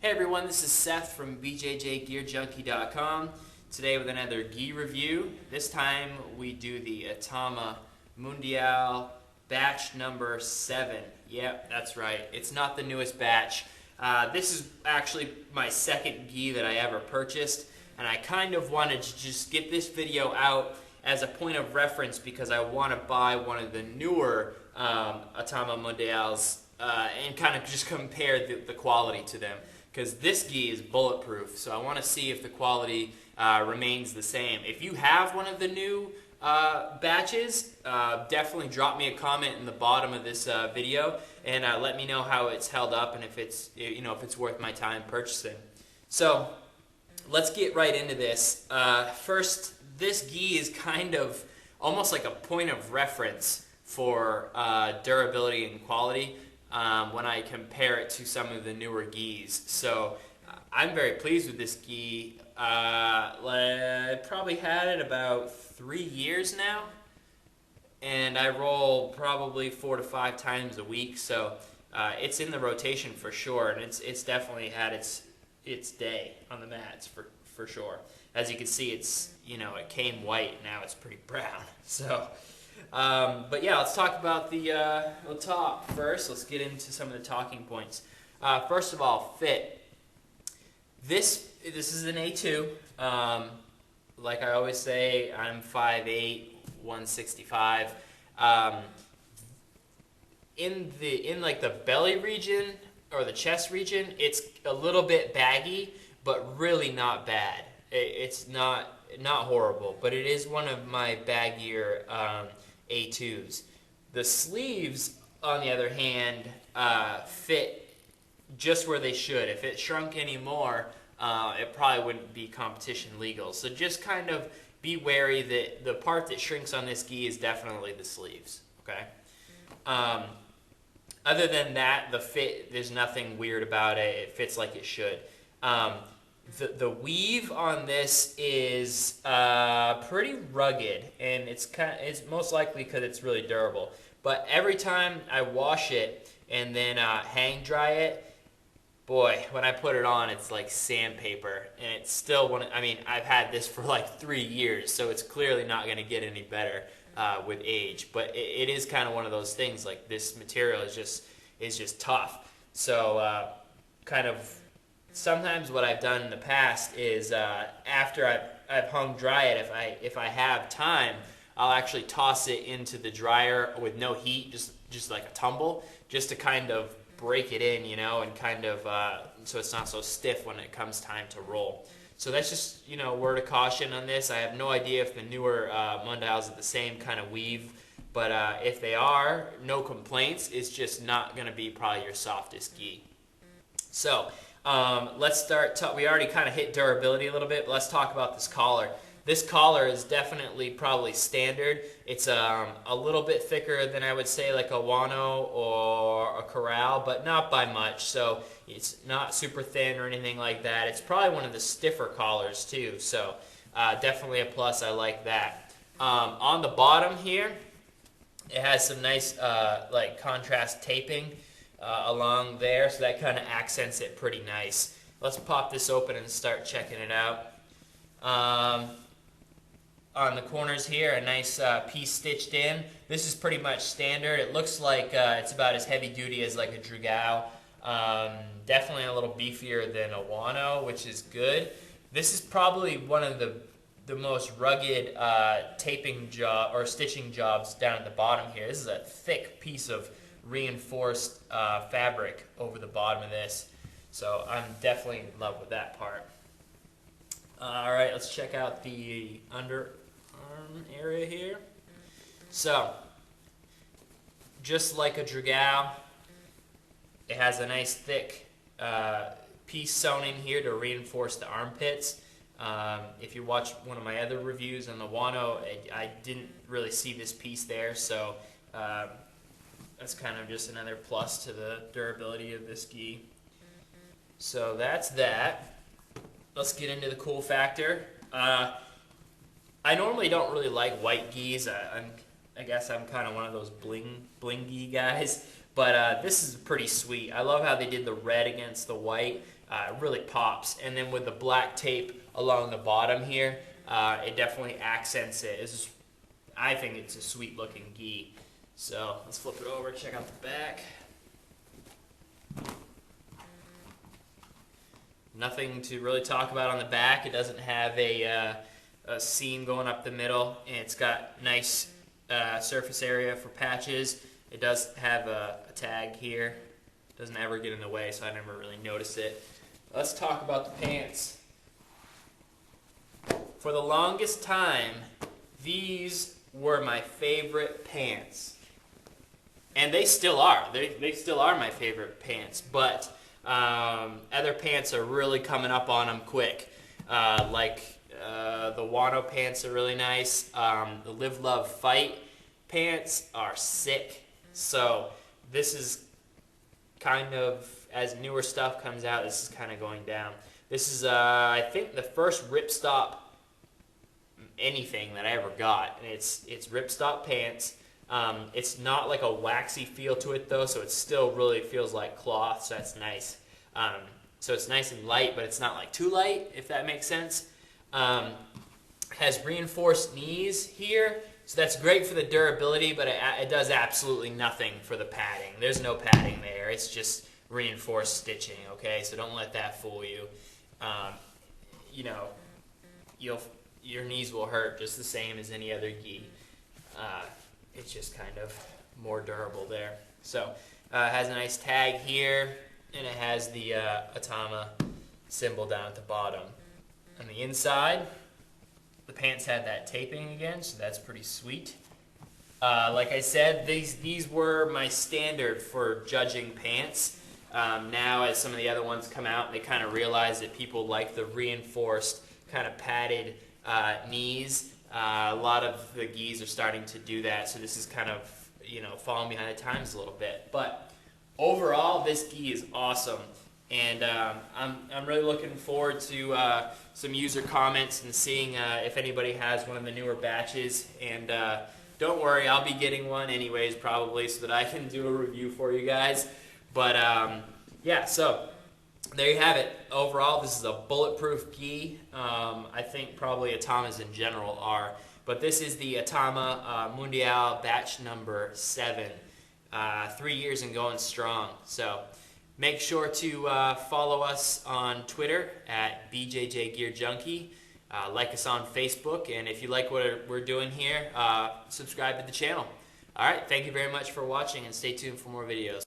Hey everyone, this is Seth from BJJGearJunkie.com. Today with another gi review. This time we do the ATAMA Mundial batch number 7. Yep, that's right. It's not the newest batch. This is actually my second gi that I ever purchased, and I kind of wanted to just get this video out as a point of reference because I want to buy one of the newer ATAMA Mundials and kind of just compare the quality to them. Because this gi is bulletproof, so I want to see if the quality remains the same. If you have one of the new batches, definitely drop me a comment in the bottom of this video and let me know how it's held up and if it's if it's worth my time purchasing. So let's get right into this. First, this gi is kind of almost like a point of reference for durability and quality. When I compare it to some of the newer gis. So I'm very pleased with this gi. I probably had it about 3 years now, and I roll probably 4 to 5 times a week, so it's in the rotation for sure, and it's definitely had its day on the mats for sure. As you can see, it came white, now it's pretty brown. So but yeah, let's talk about the top first. Let's get into some of the talking points. First of all, fit. This is an A2. Like I always say, I'm 5'8", 165. In like the belly region or the chest region, it's a little bit baggy, but really not bad. It's not horrible, but it is one of my baggier A2s. The sleeves, on the other hand, fit just where they should. If it shrunk any more, it probably wouldn't be competition legal. So just kind of be wary that the part that shrinks on this gi is definitely the sleeves. Okay. Other than that, the fit, there's nothing weird about it. It fits like it should. The weave on this is pretty rugged, and it's most likely because it's really durable. But every time I wash it and then hang dry it, boy, when I put it on, it's like sandpaper, and it's still I've had this for like 3 years, so it's clearly not going to get any better with age. But it is kind of one of those things. Like, this material is just tough. So kind of. Sometimes what I've done in the past is after I've hung dry it, if I have time, I'll actually toss it into the dryer with no heat, just like a tumble, just to kind of break it in, and kind of so it's not so stiff when it comes time to roll. So that's just word of caution on this. I have no idea if the newer Mundials are the same kind of weave, but if they are, no complaints. It's just not going to be probably your softest gi. So. Let's start. We already kind of hit durability a little bit, but let's talk about this collar. This collar is definitely probably standard. It's a little bit thicker than I would say like a Wano or a Corral, but not by much. So it's not super thin or anything like that. It's probably one of the stiffer collars too. So definitely a plus. I like that. On the bottom here, it has some nice like contrast taping along there, so that kind of accents it pretty nice. Let's pop this open and start checking it out. On the corners here, a nice piece stitched in. This is pretty much standard. It looks like it's about as heavy duty as like a Dragao. Definitely a little beefier than a Wano, which is good. This is probably one of the most rugged taping job or stitching jobs down at the bottom here. This is a thick piece of reinforced fabric over the bottom of this, so I'm definitely in love with that part. Alright, let's check out the underarm area here. So just like a Dragao, it has a nice thick piece sewn in here to reinforce the armpits. If you watch one of my other reviews on the Wano, I didn't really see this piece there, so that's kind of just another plus to the durability of this gi. So that's that. Let's get into the cool factor. I normally don't really like white gis. I guess I'm kind of one of those bling gi guys. But this is pretty sweet. I love how they did the red against the white. really pops. And then with the black tape along the bottom here, it definitely accents it. I think it's a sweet looking gi. So let's flip it over, check out the back. Nothing to really talk about on the back. It doesn't have a seam going up the middle, and it's got nice surface area for patches. It does have a tag here. Doesn't ever get in the way, so I never really noticed it. Let's talk about the pants. For the longest time, these were my favorite pants. And they still are. They still are my favorite pants, but other pants are really coming up on them quick. The Wano pants are really nice. The Live, Love, Fight pants are sick. So this is kind of, as newer stuff comes out, this is kind of going down. This is, I think, the first ripstop anything that I ever got. And it's ripstop pants. It's not like a waxy feel to it though, so it still really feels like cloth, so that's nice. So it's nice and light, but it's not like too light, if that makes sense. Has reinforced knees here, so that's great for the durability, but it does absolutely nothing for the padding. There's no padding there. It's just reinforced stitching, okay? So don't let that fool you. You know, your knees will hurt just the same as any other gi. It's just kind of more durable there. So it has a nice tag here, and it has the ATAMA symbol down at the bottom. On the inside, the pants had that taping again, so that's pretty sweet. Like I said, these were my standard for judging pants. Now, as some of the other ones come out, they kind of realize that people like the reinforced, kind of padded knees. A lot of the gis are starting to do that, so this is kind of, falling behind the times a little bit. But overall, this gi is awesome, and I'm really looking forward to some user comments and seeing if anybody has one of the newer batches. And don't worry, I'll be getting one anyways, probably, so that I can do a review for you guys. But yeah, so there you have it. Overall, this is a bulletproof gi. I think probably ATAMAs in general are. But this is the ATAMA Mundial batch number 7. 3 years and going strong. So make sure to follow us on Twitter at BJJ Gear Junkie. Like us on Facebook. And if you like what we're doing here, subscribe to the channel. All right, thank you very much for watching, and stay tuned for more videos.